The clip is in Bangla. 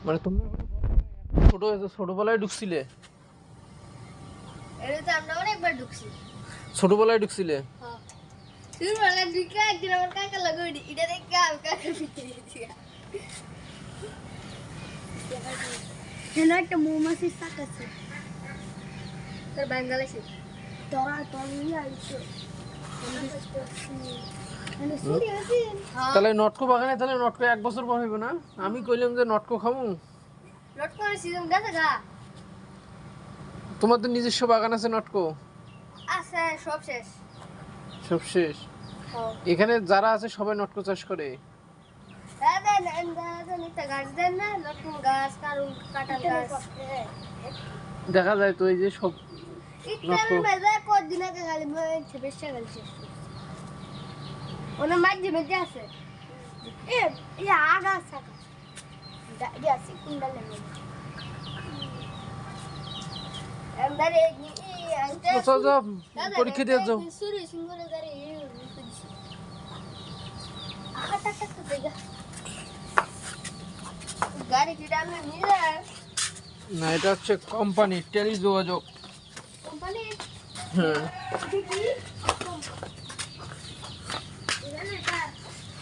মানে তুমি ছোটবেলায় ঢুকছিলে? এটা তো আমরা অনেকবার ঢুকছি। ছোটবেলায় ঢুকছিলে? হ্যাঁ, ছোটবেলায় ঢুকে একদিন আমার কাকা লাগে এটা দেখে আমি কাকার ভিতরে গেছি। একটা মৌমাছির চাক আছে তোর বাংলাদেশে তোরা তোর আইছো তাহলে নটকো বাগানে তাহলে নটকো 1 বছর পর হইব না? আমি কইলাম যে নটকো খামু। লটকো সিজন গেছে গা তোমার তো নিজস্ব বাগান আছে নটকো? আছে সব শেষ। সব শেষ? এখানে যারা আছে সবাই নটকো চাষ করে? গাছ দেন না লটকো গাছ কারণ কাঁঠাল গাছ দেখা যায় তো এই যে সব নটকো। কদিন আগে গালি বেশি গেছে ওনার মাঝে মেঝে আছে আগা আছে আছে কুন্ডালে চল যাও পরীক্ষা দিয়ে যাও। গাড়ি কি ডালে নিয়ে না এটা হচ্ছে কোম্পানি টেলি যোগাযোগ। কোম্পানি হ্যাঁ